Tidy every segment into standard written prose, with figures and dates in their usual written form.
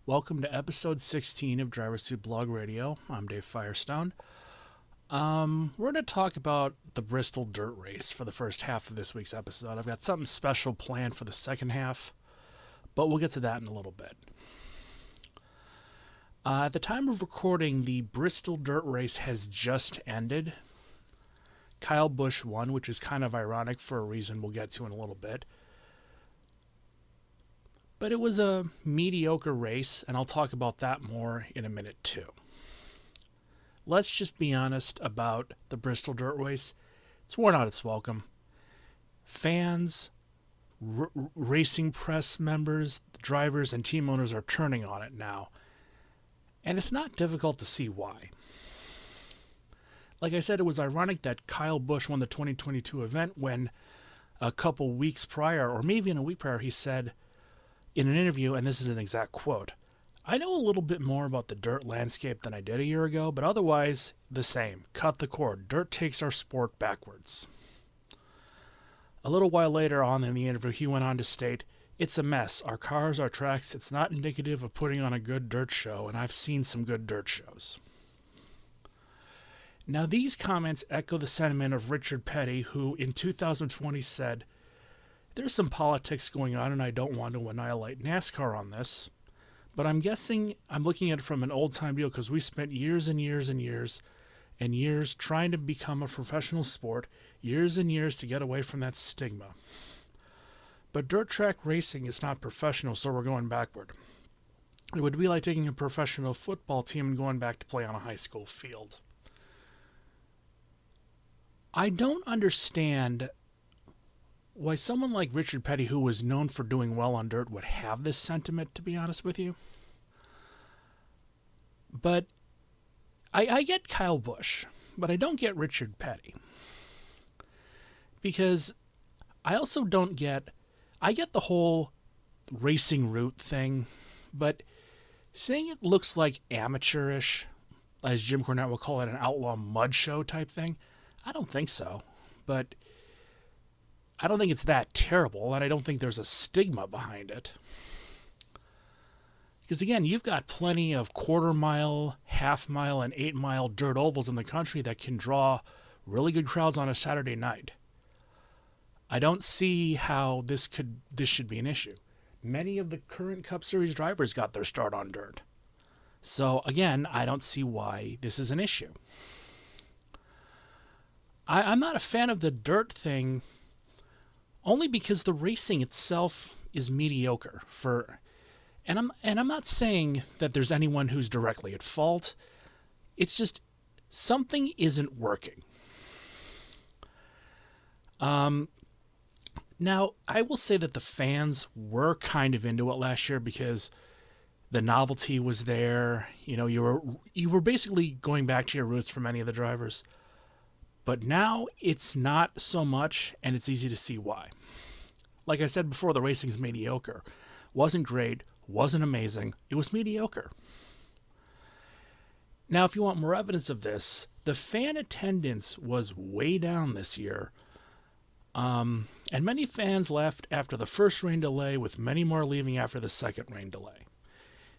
Welcome to episode 16 of Driver Suit Blog Radio. I'm Dave Firestone. We're going to talk about the Bristol Dirt Race for the first half of this week's episode. I've got something special planned for the second half, but we'll get to that in a little bit. At the time of recording, the Bristol Dirt Race has just ended. Kyle Busch won, which is kind of ironic for a reason we'll get to in a little bit. But it was a mediocre race, and I'll talk about that more in a minute too. Let's just be honest about the Bristol Dirt Race. It's worn out its welcome. Fans, racing press members, drivers, and team owners are turning on it now. And it's not difficult to see why. Like I said, it was ironic that Kyle Busch won the 2022 event when a couple weeks prior, or maybe in a week prior, he said in an interview, and this is an exact quote, "I know a little bit more about the dirt landscape than I did a year ago, but otherwise the same. Cut the cord. Dirt takes our sport backwards." A little while later on in the interview, he went on to state, "It's a mess. Our cars, our tracks, it's not indicative of putting on a good dirt show, and I've seen some good dirt shows." Now, these comments echo the sentiment of Richard Petty, who in 2020 said, "There's some politics going on, and I don't want to annihilate NASCAR on this. But I'm guessing I'm looking at it from an old-time view because we spent years and years and years and years trying to become a professional sport, years and years to get away from that stigma. But dirt track racing is not professional, so we're going backward. It would be like taking a professional football team and going back to play on a high school field." I don't understand why someone like Richard Petty, who was known for doing well on dirt, would have this sentiment, to be honest with you. But I get Kyle Busch, but I don't get Richard Petty. Because I also don't get, I get the whole racing route thing, but saying it looks like amateurish, as Jim Cornette will call it, an outlaw mud show type thing, I don't think so. But I don't think it's that terrible, and I don't think there's a stigma behind it. Because again, you've got plenty of quarter-mile, half-mile, and 8-mile dirt ovals in the country that can draw really good crowds on a Saturday night. I don't see how this should be an issue. Many of the current Cup Series drivers got their start on dirt. So again, I don't see why this is an issue. I'm not a fan of the dirt thing, only because the racing itself is mediocre. And I'm not saying that there's anyone who's directly at fault. It's just something isn't working. Now, I will say that the fans were kind of into it last year because the novelty was there. You know, you were basically going back to your roots for many of the drivers. But now it's not so much, and it's easy to see why. Like I said before, the racing's mediocre. Wasn't great, wasn't amazing, it was mediocre. Now, if you want more evidence of this, the fan attendance was way down this year. And many fans left after the first rain delay, with many more leaving after the second rain delay.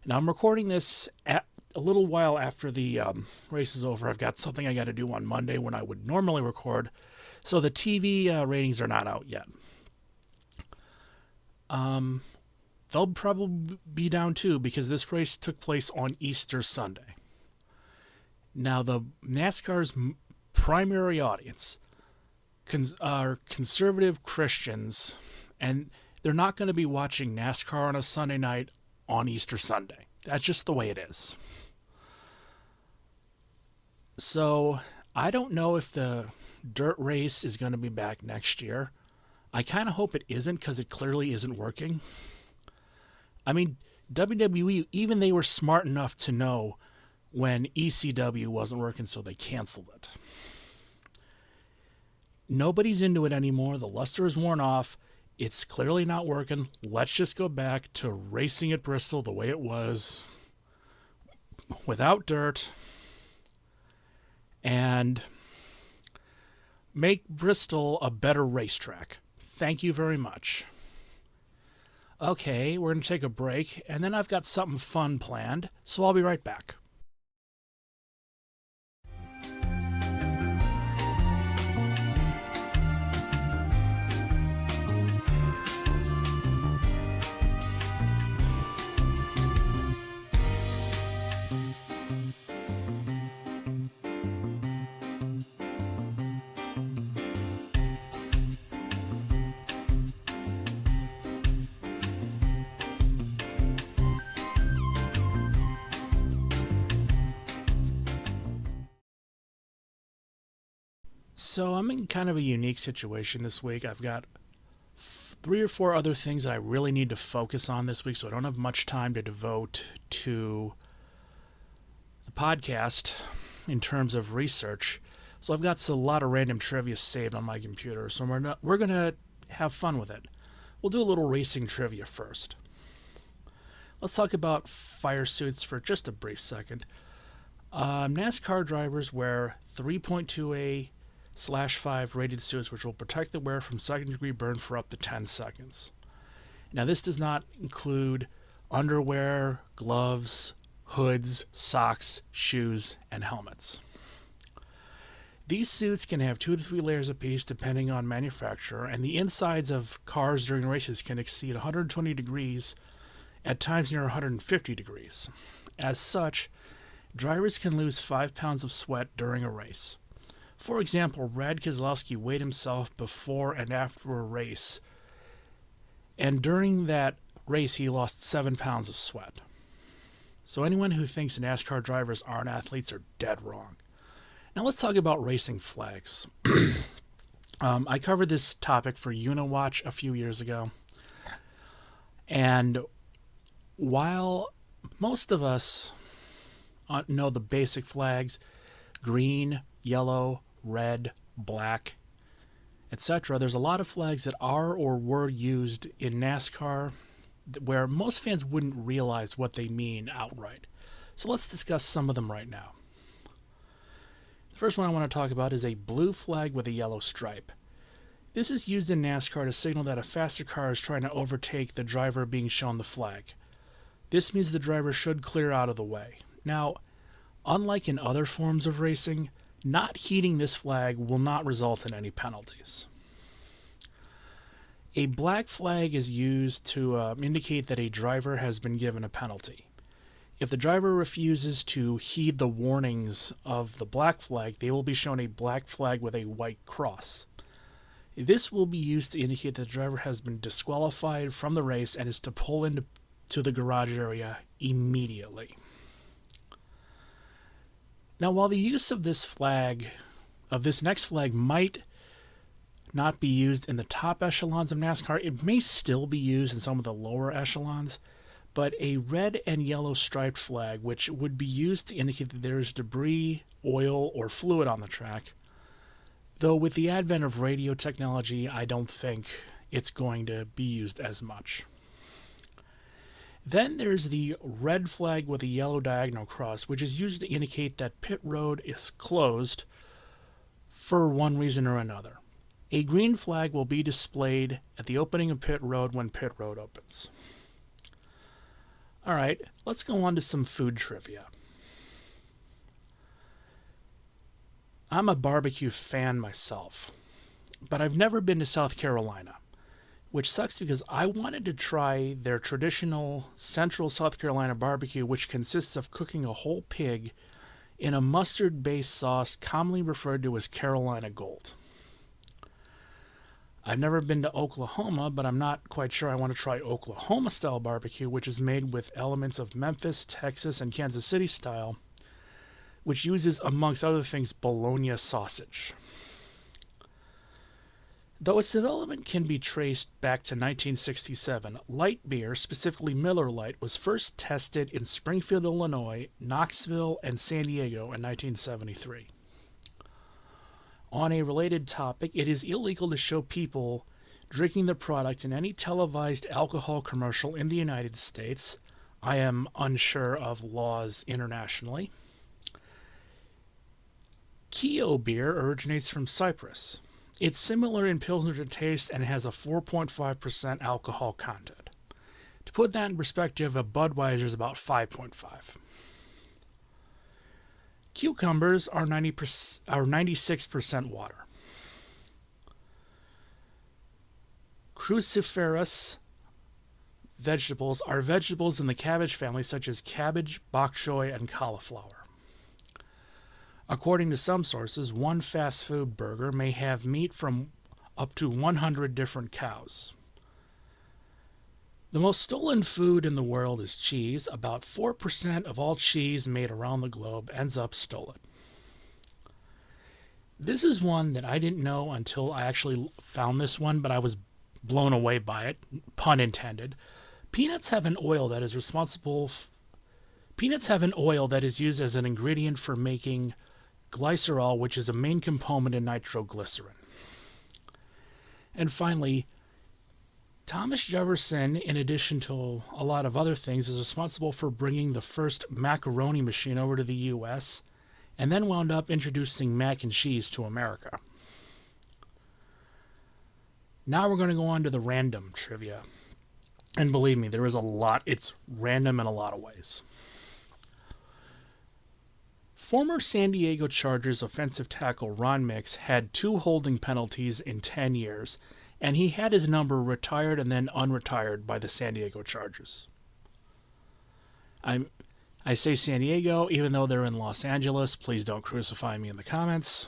Now, I'm recording this at a little while after the race is over. I've got something I got to do on Monday when I would normally record, so the TV ratings are not out yet. They'll probably be down too because this race took place on Easter Sunday. Now, the NASCAR's primary audience are conservative Christians, and they're not going to be watching NASCAR on a Sunday night on Easter Sunday. That's just the way it is. So I don't know if the dirt race is going to be back next year. I kind of hope it isn't because it clearly isn't working. I mean, WWE, even they were smart enough to know when ECW wasn't working, so they canceled it. Nobody's into it anymore. The luster is worn off. It's clearly not working. Let's just go back to racing at Bristol the way it was, without dirt, and make Bristol a better racetrack. Thank you very much. Okay, we're going to take a break, and then I've got something fun planned, so I'll be right back. So I'm in kind of a unique situation this week. I've got 3 or 4 other things that I really need to focus on this week, so I don't have much time to devote to the podcast in terms of research. So I've got a lot of random trivia saved on my computer, so we're going to have fun with it. We'll do a little racing trivia first. Let's talk about fire suits for just a brief second. NASCAR drivers wear 3.2A/5 rated suits, which will protect the wearer from second-degree burn for up to 10 seconds. Now, this does not include underwear, gloves, hoods, socks, shoes, and helmets. These suits can have 2 to 3 layers apiece depending on manufacturer, and the insides of cars during races can exceed 120 degrees, at times near 150 degrees. As such, drivers can lose 5 pounds of sweat during a race. For example, Brad Keselowski weighed himself before and after a race, and during that race he lost 7 pounds of sweat. So anyone who thinks NASCAR drivers aren't athletes are dead wrong. Now let's talk about racing flags. I covered this topic for Uniwatch a few years ago, and while most of us know the basic flags, green, yellow, red, black, etc., there's a lot of flags that are or were used in NASCAR where most fans wouldn't realize what they mean outright. So let's discuss some of them right now. The first one I want to talk about is a blue flag with a yellow stripe. This is used in NASCAR to signal that a faster car is trying to overtake the driver being shown the flag. This means the driver should clear out of the way. Now, unlike in other forms of racing, not heeding this flag will not result in any penalties. A black flag is used to indicate that a driver has been given a penalty. If the driver refuses to heed the warnings of the black flag, they will be shown a black flag with a white cross. This will be used to indicate that the driver has been disqualified from the race and is to pull into the garage area immediately. Now, while the use of this next flag might not be used in the top echelons of NASCAR, it may still be used in some of the lower echelons, but a red and yellow striped flag, which would be used to indicate that there is debris, oil, or fluid on the track, though with the advent of radio technology, I don't think it's going to be used as much. Then there's the red flag with a yellow diagonal cross, which is used to indicate that pit road is closed for one reason or another. A green flag will be displayed at the opening of pit road when pit road opens. All right, let's go on to some food trivia. I'm a barbecue fan myself, but I've never been to South Carolina, which sucks because I wanted to try their traditional Central South Carolina barbecue, which consists of cooking a whole pig in a mustard-based sauce commonly referred to as Carolina Gold. I've never been to Oklahoma, but I'm not quite sure I want to try Oklahoma-style barbecue, which is made with elements of Memphis, Texas, and Kansas City style, which uses, amongst other things, bologna sausage. Though its development can be traced back to 1967, light beer, specifically Miller Lite, was first tested in Springfield, Illinois, Knoxville, and San Diego in 1973. On a related topic, it is illegal to show people drinking the product in any televised alcohol commercial in the United States. I am unsure of laws internationally. Keo beer originates from Cyprus. It's similar in Pilsner to taste and has a 4.5% alcohol content. To put that in perspective, a Budweiser is about 5.5. Cucumbers are 96% water. Cruciferous vegetables are vegetables in the cabbage family such as cabbage, bok choy, and cauliflower. According to some sources, one fast food burger may have meat from up to 100 different cows. The most stolen food in the world is cheese. About 4% of all cheese made around the globe ends up stolen. This is one that I didn't know until I actually found this one, but I was blown away by it, pun intended. Peanuts have an oil that is used as an ingredient for making glycerol, which is a main component in nitroglycerin. And finally, Thomas Jefferson, in addition to a lot of other things, is responsible for bringing the first macaroni machine over to the U.S. and then wound up introducing mac and cheese to America. Now we're going to go on to the random trivia. And believe me, there is a lot. It's random in a lot of ways. Former San Diego Chargers offensive tackle Ron Mix had 2 holding penalties in 10 years, and he had his number retired and then unretired by the San Diego Chargers. I say San Diego, even though they're in Los Angeles. Please don't crucify me in the comments.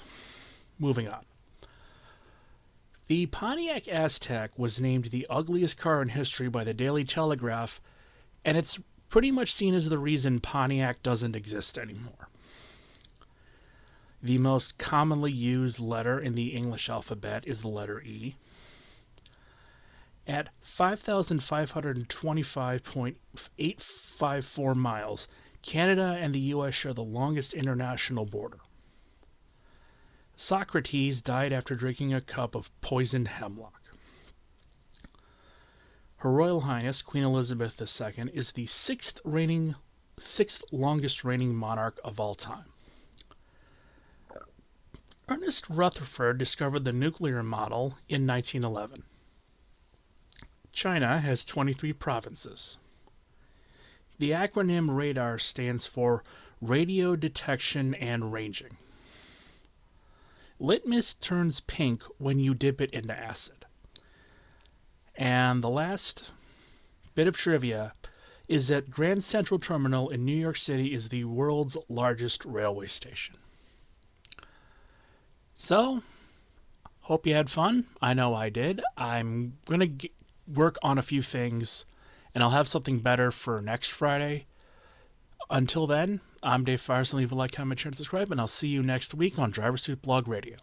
Moving on. The Pontiac Aztek was named the ugliest car in history by the Daily Telegraph, and it's pretty much seen as the reason Pontiac doesn't exist anymore. The most commonly used letter in the English alphabet is the letter E. At 5,525.854 miles, Canada and the U.S. share the longest international border. Socrates died after drinking a cup of poisoned hemlock. Her Royal Highness, Queen Elizabeth II, is the sixth longest reigning monarch of all time. Ernest Rutherford discovered the nuclear model in 1911. China has 23 provinces. The acronym RADAR stands for Radio Detection and Ranging. Litmus turns pink when you dip it into acid. And the last bit of trivia is that Grand Central Terminal in New York City is the world's largest railway station. So, hope you had fun. I know I did. I'm going to work on a few things, and I'll have something better for next Friday. Until then, I'm Dave Firestone. Leave a like, comment, share, and subscribe, and I'll see you next week on Driver Suit Blog Radio.